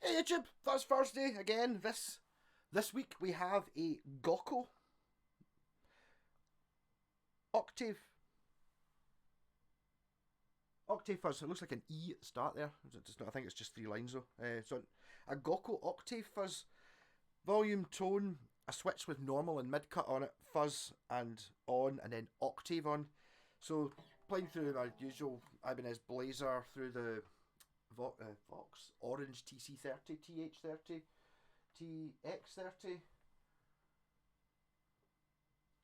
Hey YouTube, that's Thursday again. This week we have a Gokko Octave fuzz. It looks like an E at the start there. I think it's just 3 lines though. So a Gokko Octave fuzz, volume, tone, a switch with normal and mid cut on it, fuzz and on, and then octave on. So playing through my usual Ibanez Blazer through the Vox Orange TC30, TH30, TX30,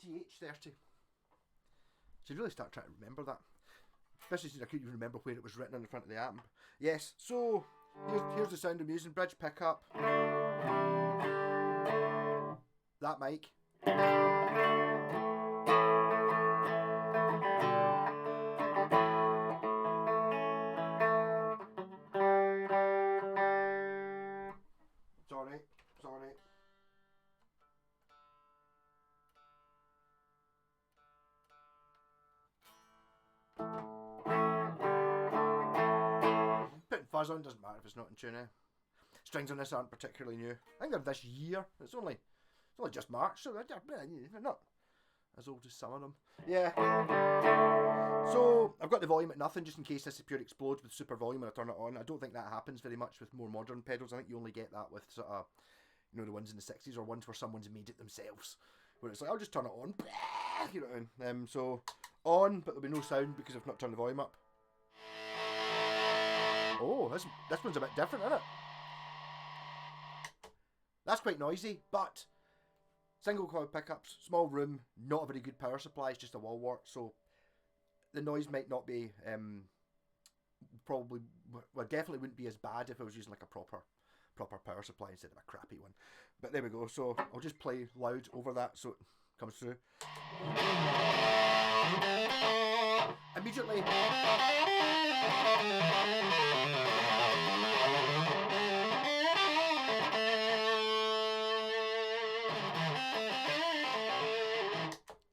TH30. Should really start trying to remember that. Especially since I couldn't even remember where it was written on the front of the amp. Yes, so here's the sound I'm using. Bridge pickup. That mic. Sorry. Putting fuzz on doesn't matter if it's not in tune. Strings on this aren't particularly new. I think they're this year. It's only just March, so they're not as old as some of them. Yeah. So I've got the volume at nothing just in case this pure explodes with super volume and I turn it on. I don't think that happens very much with more modern pedals. I think you only get that with sort of, you know, the ones in the 60s or ones where someone's made it themselves. Where it's like, I'll just turn it on. You know what I mean? So on, but there'll be no sound because I've not turned the volume up. Oh, this one's a bit different, isn't it? That's quite noisy, but single coil pickups, small room, not a very good power supply, it's just a wall wart, so the noise might not be, definitely wouldn't be as bad if I was using like a proper power supply instead of a crappy one. But there we go, so I'll just play loud over that so it comes through. Immediately.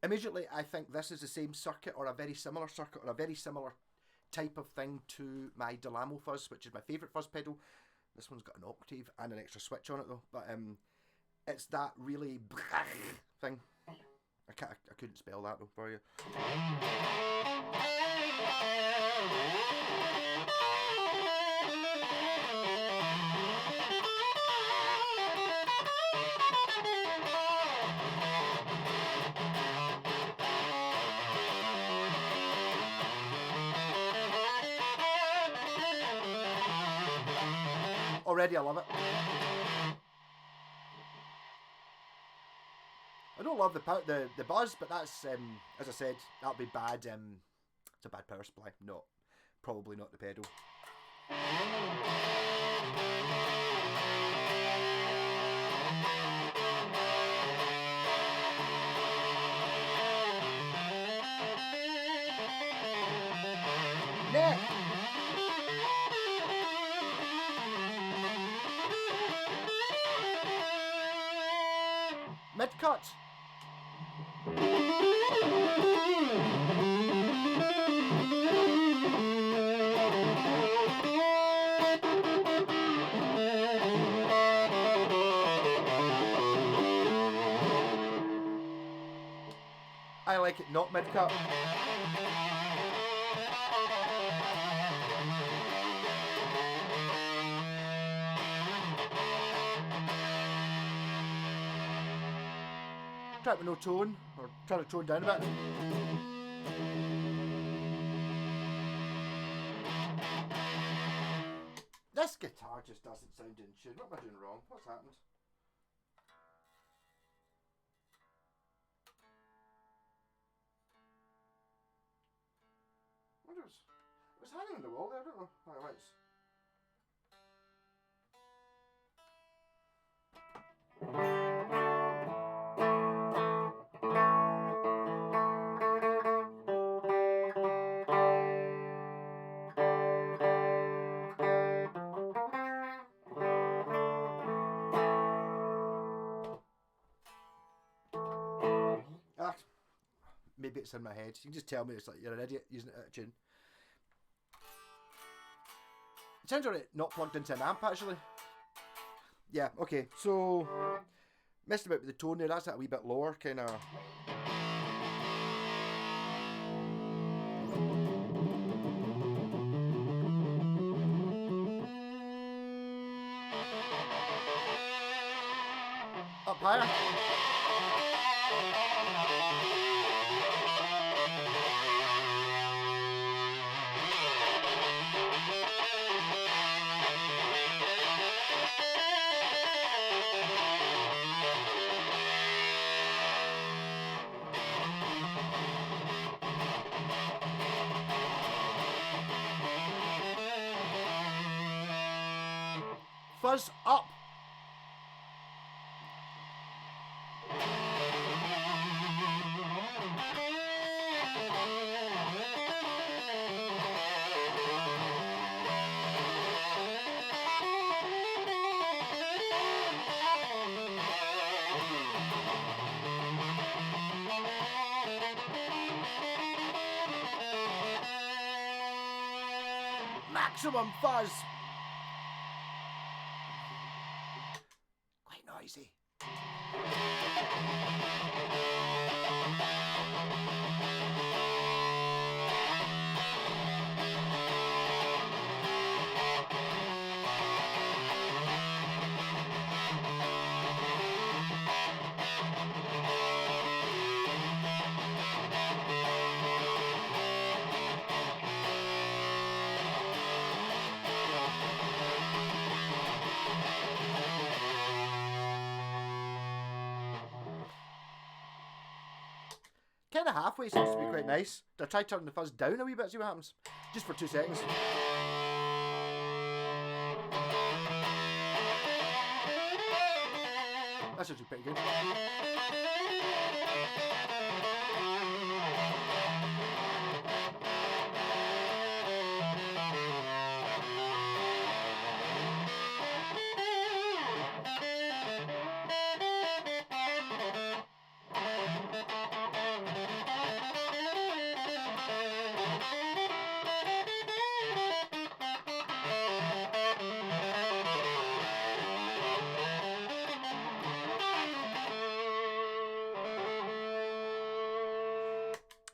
Immediately, I think this is the same circuit or a very similar circuit or a very similar type of thing to my Delamo fuzz, which is my favourite fuzz pedal. This one's got an octave and an extra switch on it though, but it's that really thing. I couldn't spell that though for you. Already I love it. I don't love the buzz, but that's as I said, that'll be bad. It's a bad power supply. No, probably not the pedal. Neck. Mid cut. I like it not mid cut. Try it with no tone, or try to tone down a bit. This guitar just doesn't sound in tune. What am I doing wrong? What's happened? I wonder it was hanging on the wall there, I don't know. Right, maybe it's in my head. You can just tell me it's like you're an idiot using it out of tune. It sounds alright not plugged into an amp actually. Yeah, okay, so messed about with the tone there, that's that a wee bit lower, kind of. Up higher. Fuzz up. Maximum fuzz. Quite noisy. Kind of halfway seems to be quite nice. I'll try turning the fuzz down a wee bit, see what happens. Just for 2 seconds. That's actually pretty good.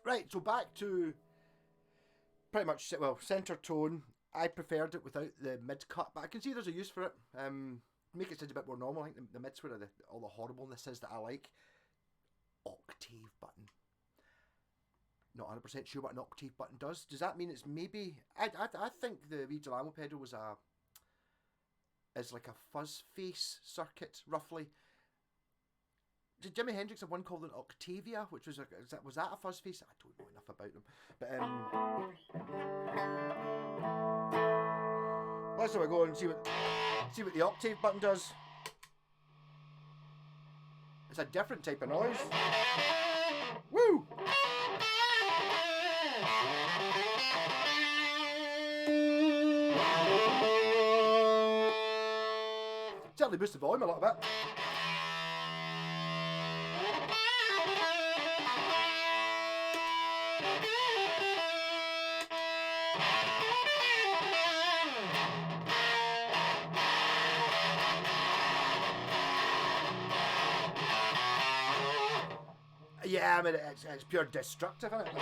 Right, so back to pretty much, well, centre tone. I preferred it without the mid cut, but I can see there's a use for it. Make it sound a bit more normal. I think the mid's where all the horribleness is that I like. Octave button. Not 100% sure what an octave button does. Does that mean it's maybe... I think the wee Delamo pedal was is like a fuzz face circuit, roughly. Did Jimi Hendrix have one called an Octavia, which was was that a fuzz face? I don't know enough about them, but let's have a go and see what the octave button does. It's a different type of noise. Woo! Certainly boost the volume a little bit. Yeah, I mean, it's pure destructive, isn't it?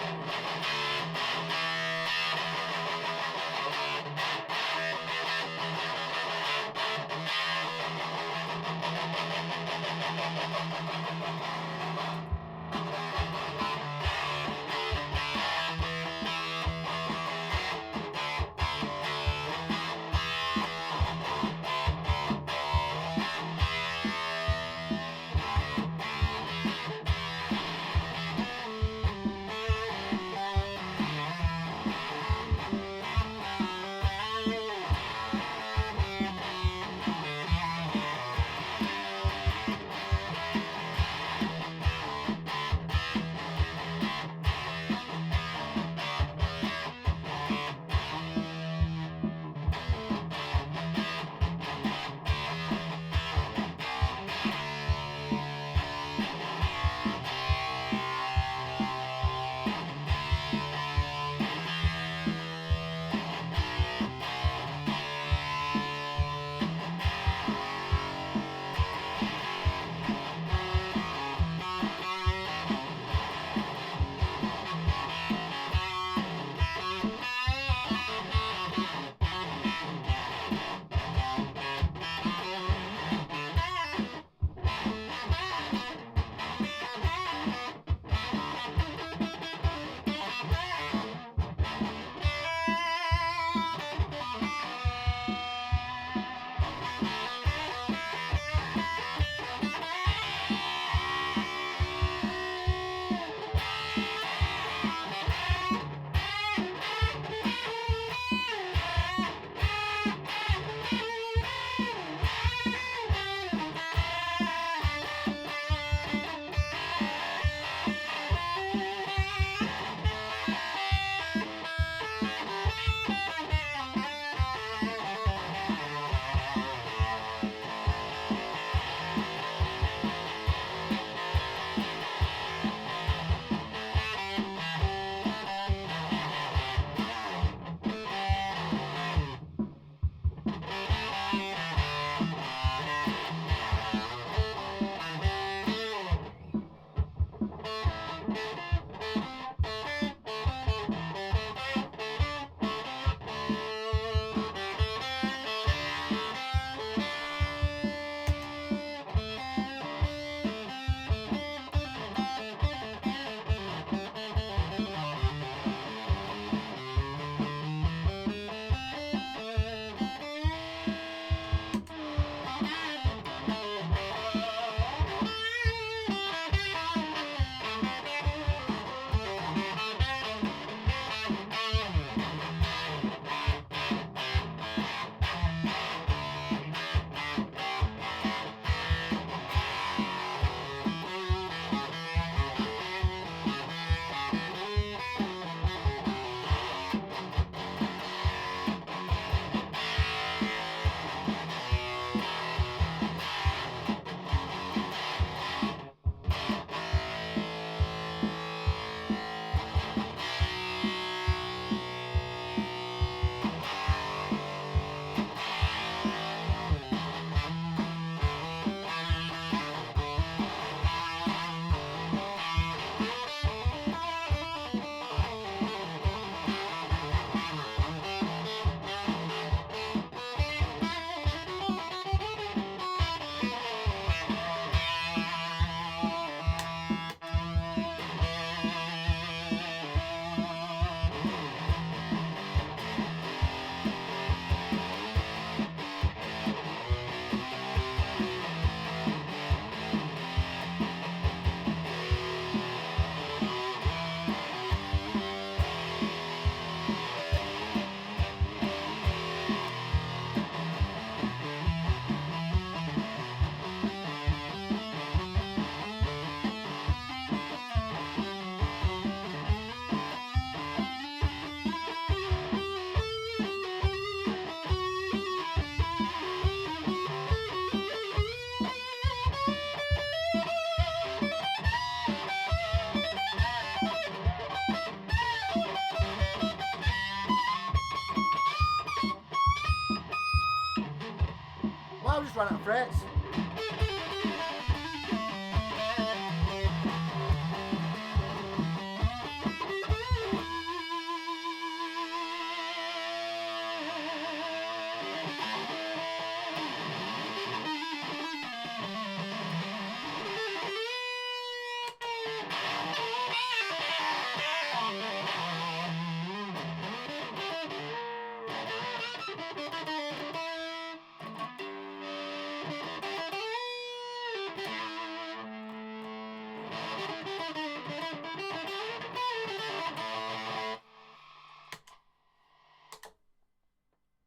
just run out of frets.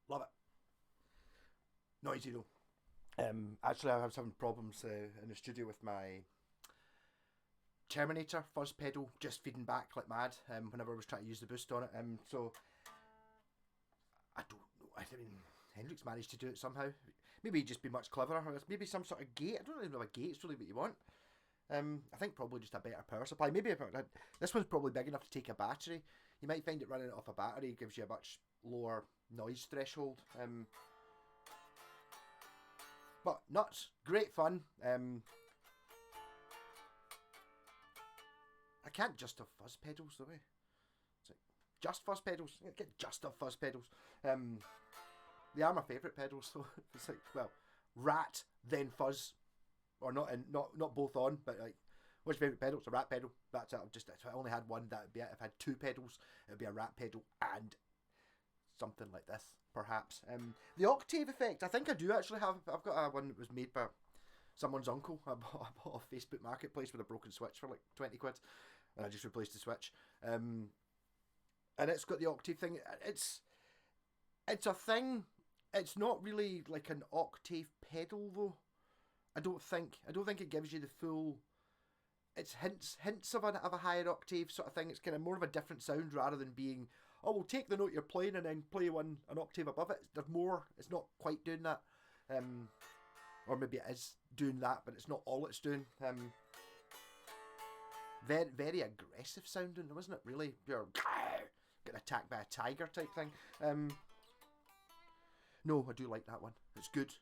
Love it. Noisy though. Actually, I was having problems in the studio with my Terminator fuzz pedal just feeding back like mad whenever I was trying to use the boost on it. So I don't know. I mean, Hendrix managed to do it somehow. Maybe he'd just be much cleverer. Or maybe some sort of gate. I don't even know if a gate's really what you want. I think probably just a better power supply. Maybe if this one's probably big enough to take a battery. You might find it running it off a battery gives you a much lower noise threshold. But nuts, great fun. I can't just have fuzz pedals though. It's like just fuzz pedals. Get just have fuzz pedals. They are my favourite pedals though. It's like, well, rat then fuzz, or not both on, but like, what's your favourite pedal? It's a rat pedal. That's it. If I only had one, that would be it. If I had two pedals, it would be a rat pedal and something like this, perhaps. The Octave effect, I think I do actually have. I've got one that was made by someone's uncle. I bought off Facebook Marketplace with a broken switch for like 20 quid, and I just replaced the switch. And it's got the Octave thing. It's a thing. It's not really like an Octave pedal though. I don't think it gives you the full. It's hints of a higher octave sort of thing. It's kind of more of a different sound rather than being, oh, we'll take the note you're playing and then play an octave above it. There's more. It's not quite doing that. Or maybe it is doing that, but it's not all it's doing. Very, very aggressive sounding, wasn't it? Really, you're getting attacked by a tiger type thing. No, I do like that one. It's good.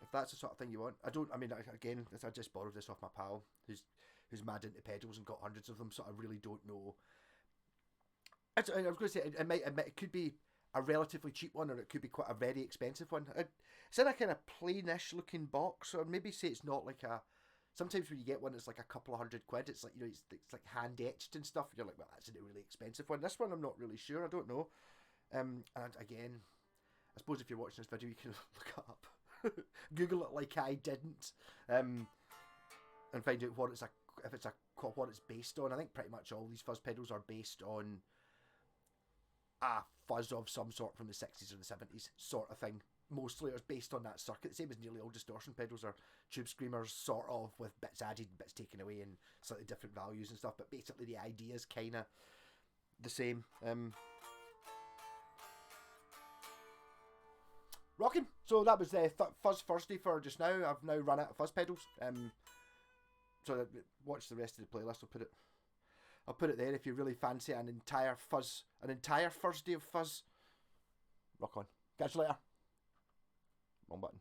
If that's the sort of thing you want, I mean, again, I just borrowed this off my pal, who's mad into pedals and got hundreds of them, so I really don't know. I was going to say, it could be a relatively cheap one, or it could be quite a very expensive one. It's in a kind of plainish looking box, or maybe say it's not like a. Sometimes when you get one, it's like a couple of £100. It's like, it's like hand etched and stuff. You're like, well, that's a really expensive one. This one, I'm not really sure. I don't know. And again, I suppose if you're watching this video, you can look it up. Google it like I didn't, and find out what it's based on. I think pretty much all these fuzz pedals are based on a fuzz of some sort from the 60s or the 70s sort of thing. Mostly it's based on that circuit. The same as nearly all distortion pedals are tube screamers, sort of, with bits added and bits taken away and slightly different values and stuff, but basically the idea is kind of the same. Rocking. So that was Fuzz Thursday for just now. I've now run out of fuzz pedals. So watch the rest of the playlist. I'll put it there if you really fancy an entire Thursday of fuzz. Rock on. Catch you later. Wrong button.